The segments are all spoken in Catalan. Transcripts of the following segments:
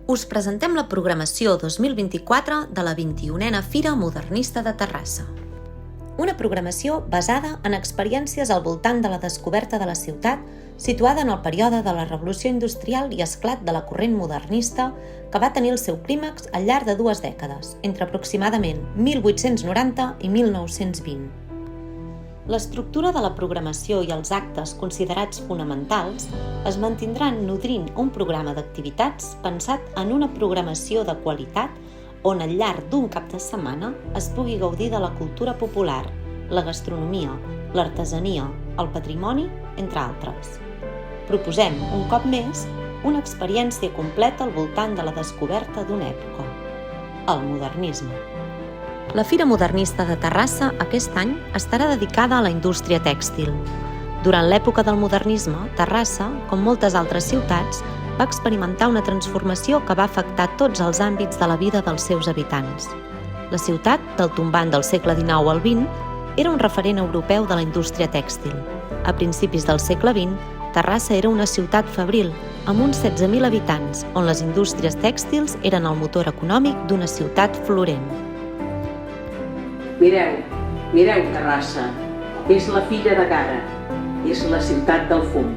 Us presentem la programació 2024 de la 21a Fira Modernista de Terrassa. Una programació basada en experiències al voltant de la descoberta de la ciutat, situada en el període de la Revolució Industrial i esclat de la corrent modernista, que va tenir el seu clímax al llarg de 2 dècades, entre aproximadament 1890 i 1920. L'estructura de la programació i els actes considerats fonamentals es mantindran nodrint un programa d'activitats pensat en una programació de qualitat on al llarg d'un cap de setmana es pugui gaudir de la cultura popular, la gastronomia, l'artesania, el patrimoni, entre altres. Proposem, un cop més, una experiència completa al voltant de la descoberta d'una època, el modernisme. La Fira Modernista de Terrassa aquest any estarà dedicada a la indústria tèxtil. Durant l'època del modernisme, Terrassa, com moltes altres ciutats, va experimentar una transformació que va afectar tots els àmbits de la vida dels seus habitants. La ciutat, del tombant del segle XIX al XX, era un referent europeu de la indústria tèxtil. A principis del segle XX, Terrassa era una ciutat fabril, amb uns 16.000 habitants, on les indústries tèxtils eren el motor econòmic d'una ciutat florent. Mireu Terrassa, és la filla de Gara, és la ciutat del fum.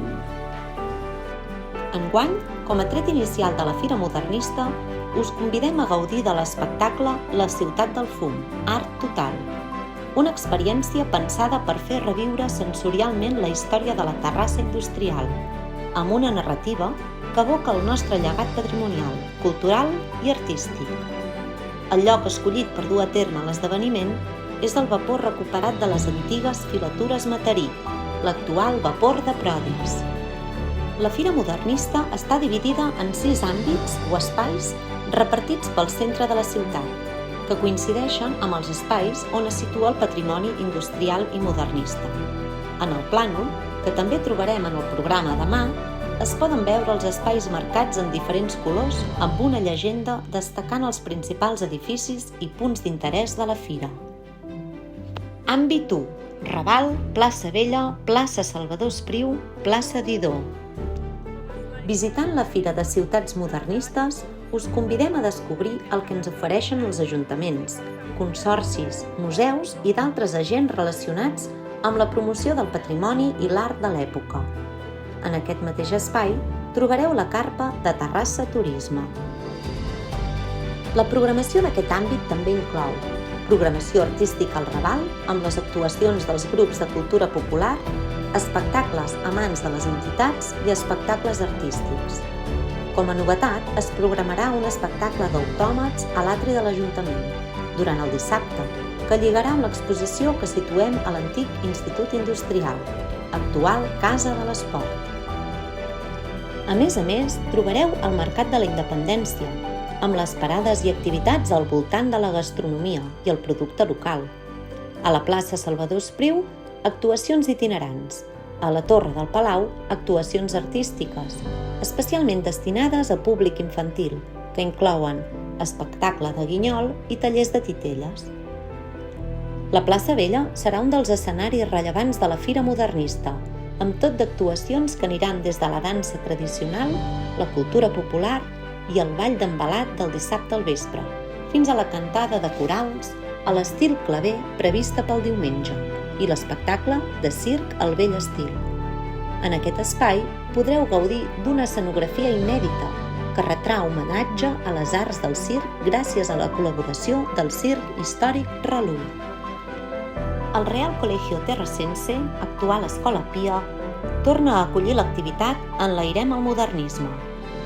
Enguany, com a tret inicial de la Fira Modernista, us convidem a gaudir de l'espectacle La ciutat del fum, art total. Una experiència pensada per fer reviure sensorialment la història de la Terrassa industrial, amb una narrativa que evoca el nostre llegat patrimonial, cultural i artístic. El lloc escollit per dur a terme l'esdeveniment és el vapor recuperat de les antigues filatures Matarí, l'actual vapor de Prodis. La Fira Modernista està dividida en 6 àmbits o espais repartits pel centre de la ciutat, que coincideixen amb els espais on es situa el patrimoni industrial i modernista. En el plànol, que també trobarem en el programa demà, es poden veure els espais marcats en diferents colors amb una llegenda destacant els principals edificis i punts d'interès de la fira. Àmbit 1. Raval, Plaça Vella, Plaça Salvador Espriu, Plaça Didó. Visitant la Fira de Ciutats Modernistes, us convidem a descobrir el que ens ofereixen els ajuntaments, consorcis, museus i d'altres agents relacionats amb la promoció del patrimoni i l'art de l'època. En aquest mateix espai trobareu la carpa de Terrassa Turisme. La programació d'aquest àmbit també inclou programació artística al Raval, amb les actuacions dels grups de cultura popular, espectacles a mans de les entitats i espectacles artístics. Com a novetat, es programarà un espectacle d'autòmats a l'atri de l'Ajuntament, durant el dissabte, que lligarà amb l'exposició que situem a l'antic Institut Industrial, actual Casa de l'Esport. A més, trobareu el Mercat de la Independència, amb les parades i activitats al voltant de la gastronomia i el producte local. A la plaça Salvador Espriu, actuacions itinerants. A la Torre del Palau, actuacions artístiques, especialment destinades a públic infantil, que inclouen espectacle de guinyol i tallers de titelles. La plaça Vella serà un dels escenaris rellevants de la Fira Modernista, amb tot d'actuacions que aniran des de la dansa tradicional, la cultura popular i el ball d'embalat del dissabte al vespre, fins a la cantada de corals a l'estil claver prevista pel diumenge i l'espectacle de circ al vell estil. En aquest espai podreu gaudir d'una escenografia inèdita que retrà homenatge a les arts del circ gràcies a la col·laboració del Circ Històric Relull. El Real Colegio Terrassense, actual Escola Pia, torna a acollir l'activitat Enlairem el modernisme,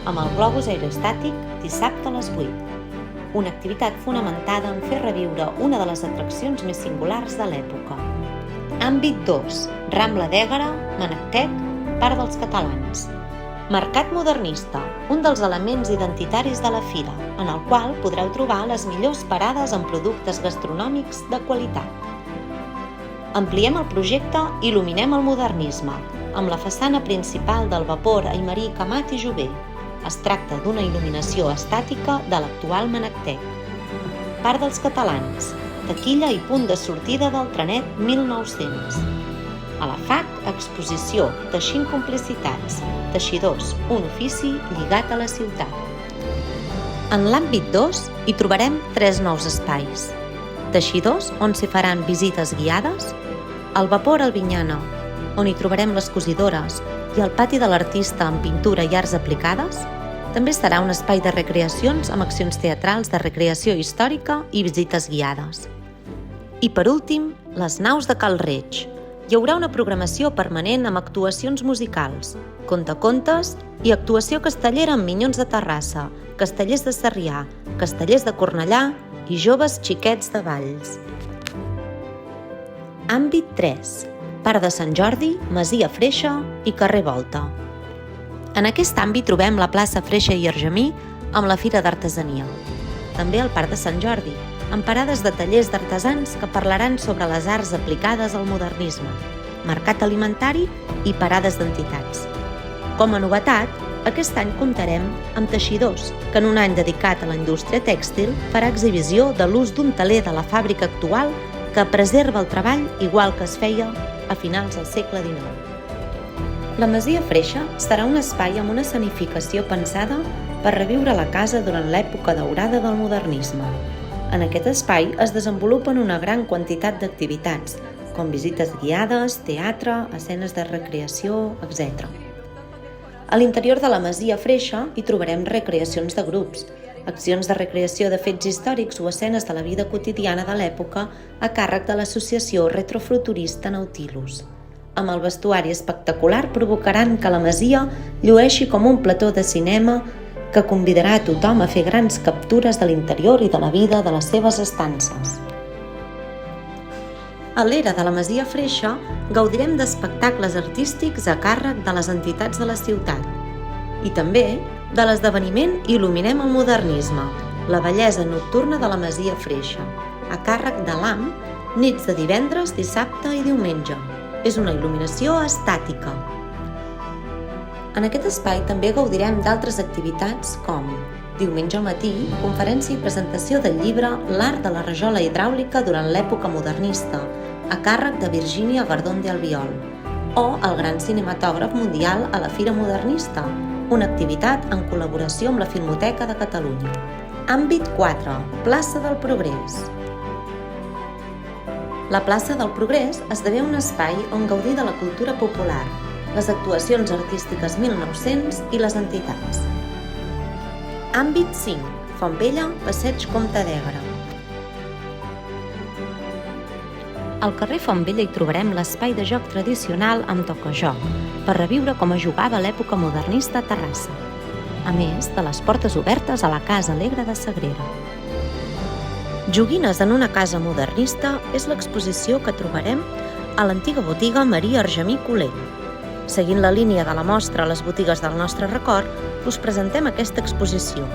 amb el globus aerostàtic dissabte a les 8. Una activitat fonamentada en fer reviure una de les atraccions més singulars de l'època. Àmbit 2. Rambla d'Ègara, Manactec, Parc dels Catalans. Mercat modernista, un dels elements identitaris de la fira, en el qual podreu trobar les millors parades amb productes gastronòmics de qualitat. Ampliem el projecte Il·luminem el modernisme, amb la façana principal del vapor Aimerí Camat i Jové. Es tracta d'una il·luminació estàtica de l'actual Manactec. Parc dels Catalans, taquilla i punt de sortida del trenet 1900. A la FAC, exposició Teixint complicitats, teixidors, un ofici lligat a la ciutat. En l'àmbit 2 hi trobarem 3 nous espais. Teixidors, on s'hi faran visites guiades, el Vapor Albinyana, on hi trobarem les cosidores, i el Pati de l'Artista amb pintura i arts aplicades. També serà un espai de recreacions amb accions teatrals de recreació històrica i visites guiades. I per últim, les naus de Cal Reig. Hi haurà una programació permanent amb actuacions musicals, contacontes i actuació castellera amb Minyons de Terrassa, Castellers de Sarrià, Castellers de Cornellà i Joves Xiquets de Valls. Àmbit 3. Parc de Sant Jordi, Masia Freixa i Carrer Volta. En aquest àmbit trobem la plaça Freixa i Argemí amb la Fira d'Artesania. També el Parc de Sant Jordi, amb parades de tallers d'artesans que parlaran sobre les arts aplicades al modernisme, mercat alimentari i parades d'entitats. Com a novetat, aquest any comptarem amb Teixidors, que en un any dedicat a la indústria tèxtil farà exhibició de l'ús d'un teler de la fàbrica actual que preserva el treball igual que es feia a finals del segle XIX. La Masia Freixa serà un espai amb una escenificació pensada per reviure la casa durant l'època daurada del modernisme. En aquest espai es desenvolupen una gran quantitat d'activitats, com visites guiades, teatre, escenes de recreació, etc. A l'interior de la Masia Freixa hi trobarem recreacions de grups, accions de recreació de fets històrics o escenes de la vida quotidiana de l'època a càrrec de l'associació retrofuturista Nautilus. Amb el vestuari espectacular provocaran que la masia llueixi com un plató de cinema que convidarà a tothom a fer grans captures de l'interior i de la vida de les seves estances. A l'era de la Masia Freixa gaudirem d'espectacles artístics a càrrec de les entitats de la ciutat i també de l'esdeveniment Il·luminem el modernisme, la bellesa nocturna de la Masia Freixa, a càrrec de l'AM, nits de divendres, dissabte i diumenge. És una il·luminació estàtica. En aquest espai també gaudirem d'altres activitats com diumenge al matí, conferència i presentació del llibre L'art de la rajola hidràulica durant l'època modernista, a càrrec de Virgínia Gardón de Albiol, o el Gran Cinematògraf Mundial a la Fira Modernista, una activitat en col·laboració amb la Filmoteca de Catalunya. Àmbit 4. Plaça del Progrés. La plaça del Progrés esdevé un espai on gaudir de la cultura popular, les actuacions artístiques 1900 i les entitats. Àmbit 5. Fontvella, Passeig Comte d'Egre. Al carrer Fontvella hi trobarem l'espai de joc tradicional amb tocajoc, per reviure com es jugava a l'època modernista a Terrassa, a més de les portes obertes a la Casa Alegre de Sagrera. Joguines en una casa modernista és l'exposició que trobarem a l'antiga botiga Maria Argemí Colell. Seguint la línia de la mostra a les botigues del nostre record, us presentem aquesta exposició.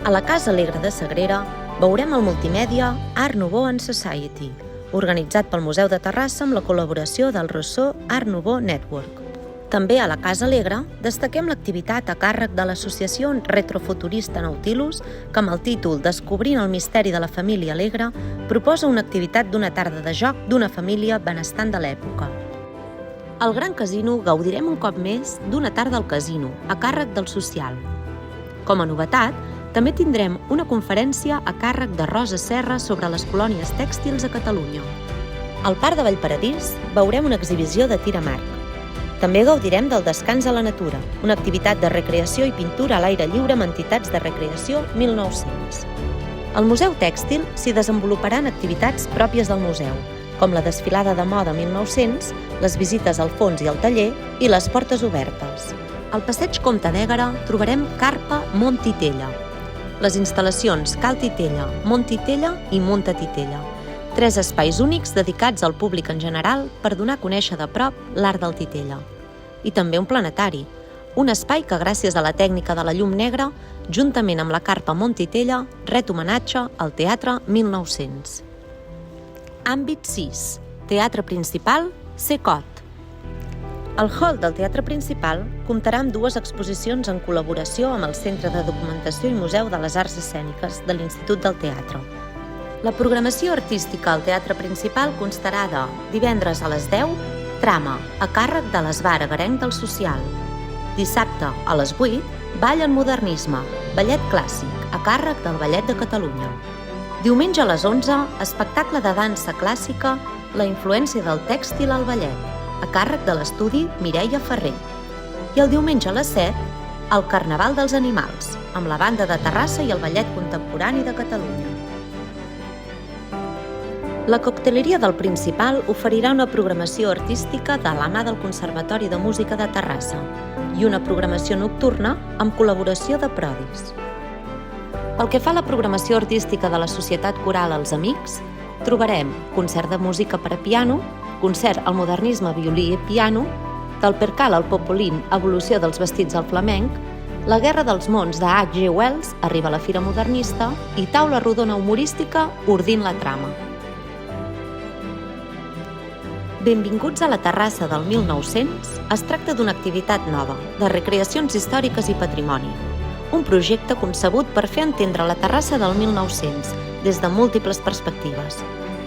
A la Casa Alegre de Sagrera veurem el multimèdia Art Nouveau and Society, organitzat pel Museu de Terrassa amb la col·laboració del Rousseau Art Nouveau Network. També a la Casa Alegre destaquem l'activitat a càrrec de l'associació retrofuturista Nautilus, que amb el títol Descobrint el misteri de la família Alegre proposa una activitat d'una tarda de joc d'una família benestant de l'època. Al Gran Casino gaudirem un cop més d'una tarda al casino, a càrrec del Social. Com a novetat, també tindrem una conferència a càrrec de Rosa Serra sobre les colònies tèxtils a Catalunya. Al Parc de Vallparadís veurem una exhibició de tir amb arc. També gaudirem del Descans a la Natura, una activitat de recreació i pintura a l'aire lliure amb entitats de recreació 1900. Al Museu Tèxtil s'hi desenvoluparan activitats pròpies del museu, com la desfilada de moda 1900, les visites al fons i al taller i les portes obertes. Al Passeig Comte d'Egre trobarem Carpa Mont Titella, les instal·lacions Cal Titella, Mont Titella i Munta Titella, 3 espais únics dedicats al públic en general per donar a conèixer de prop l'art del titella. I també un planetari, un espai que gràcies a la tècnica de la llum negra, juntament amb la Carpa Mont Titella, ret homenatge al Teatre 1900. Àmbit 6. Teatre Principal, CECOT. El hall del Teatre Principal comptarà amb 2 exposicions en col·laboració amb el Centre de Documentació i Museu de les Arts Escèniques de l'Institut del Teatre. La programació artística al Teatre Principal constarà de divendres a les 10, trama, a càrrec de l'Esbar Agarenc del Social. Dissabte a les 8, ball en modernisme, ballet clàssic, a càrrec del Ballet de Catalunya. Diumenge a les 11, espectacle de dansa clàssica La influència del tèxtil al ballet, a càrrec de l'estudi Mireia Ferrer. I el diumenge a les 7, el Carnaval dels Animals, amb la Banda de Terrassa i el Ballet Contemporani de Catalunya. La Cocteleria del Principal oferirà una programació artística de la mà del Conservatori de Música de Terrassa i una programació nocturna amb col·laboració de Prodis. Pel que fa a la programació artística de la Societat Coral Els Amics, trobarem concert de música per a piano, concert al modernisme violí i piano, del Percal al Popolin, evolució dels vestits al flamenc, La Guerra dels Mons de H.G. Wells, arriba a la Fira Modernista, i taula rodona humorística Ordint la trama. Benvinguts a la Terrassa del 1900 es tracta d'una activitat nova, de recreacions històriques i patrimoni. Un projecte concebut per fer entendre la Terrassa del 1900 des de múltiples perspectives.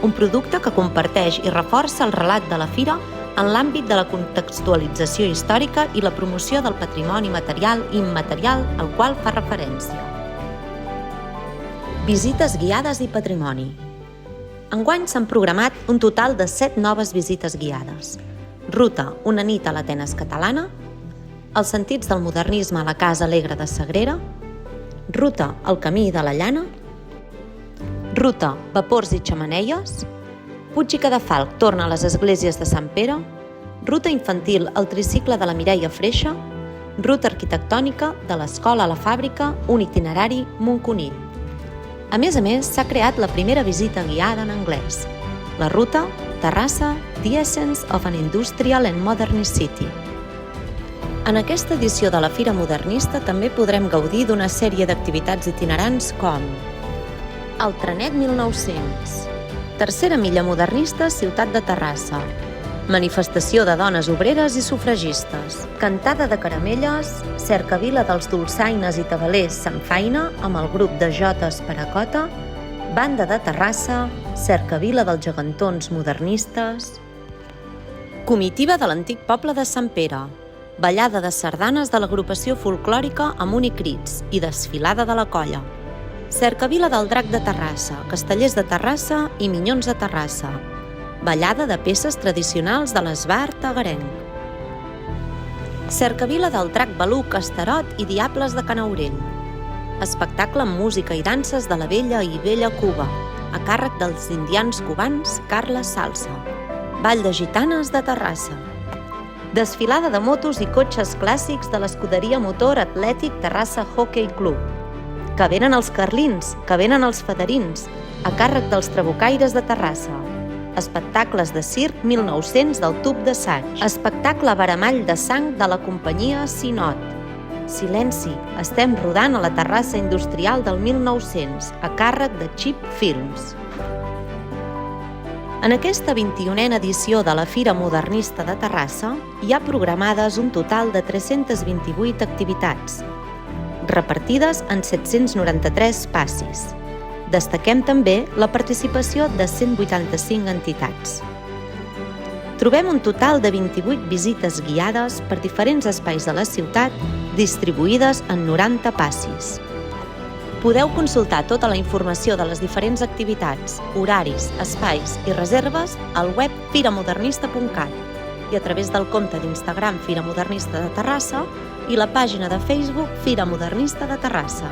Un producte que comparteix i reforça el relat de la fira en l'àmbit de la contextualització històrica i la promoció del patrimoni material i immaterial al qual fa referència. Visites guiades i patrimoni. Enguany s'han programat un total de 7 noves visites guiades. Ruta Una nit a l'Atenes catalana, Els sentits del modernisme a la Casa Alegre de Sagrera, Ruta El camí de la llana, Ruta Vapors i xemeneies, Puig i Cadafalch torna a les esglésies de Sant Pere, Ruta infantil al tricicle de la Mireia Freixa, Ruta arquitectònica de l'Escola a la Fàbrica, un itinerari Montconill. A més, s'ha creat la primera visita guiada en anglès, la ruta Terrassa, The Essence of an Industrial and Modernist City. En aquesta edició de la Fira Modernista també podrem gaudir d'una sèrie d'activitats itinerants com el Trenet 1900, Tercera milla modernista Ciutat de Terrassa, manifestació de dones obreres i sufragistes, cantada de caramelles, cercavila dels dolçaines i tabalers Sant Faina amb el grup de jotes per a cota, Banda de Terrassa, cercavila dels gegantons modernistes, comitiva de l'antic poble de Sant Pere, ballada de sardanes de l'agrupació folclòrica Amunt i Crits i desfilada de la colla, cercavila del Drac de Terrassa, castellers de Terrassa i minyons de Terrassa, ballada de peces tradicionals de l'Esbart agarenc, cercavila del Drac Beluc, Estarot i Diables de Canaurell, espectacle amb música i danses de la vella i vella Cuba, a càrrec dels indians cubans Carles Salsa, ball de gitanes de Terrassa, desfilada de motos i cotxes clàssics de l'escuderia motor atlètic Terrassa Hockey Club, que venen els carlins, que venen els federins, a càrrec dels trabucaires de Terrassa, espectacles de circ 1900 del tub d'assaig, espectacle Baramall de sang de la companyia Sinot, Silenci, estem rodant a la Terrassa Industrial del 1900, a càrrec de Chip Films. En aquesta 21a edició de la Fira Modernista de Terrassa hi ha programades un total de 328 activitats, repartides en 793 passis. Destaquem també la participació de 185 entitats. Trobem un total de 28 visites guiades per diferents espais de la ciutat, distribuïdes en 90 passis. Podeu consultar tota la informació de les diferents activitats, horaris, espais i reserves al web firamodernista.cat i a través del compte d'Instagram Fira Modernista de Terrassa i la pàgina de Facebook Fira Modernista de Terrassa.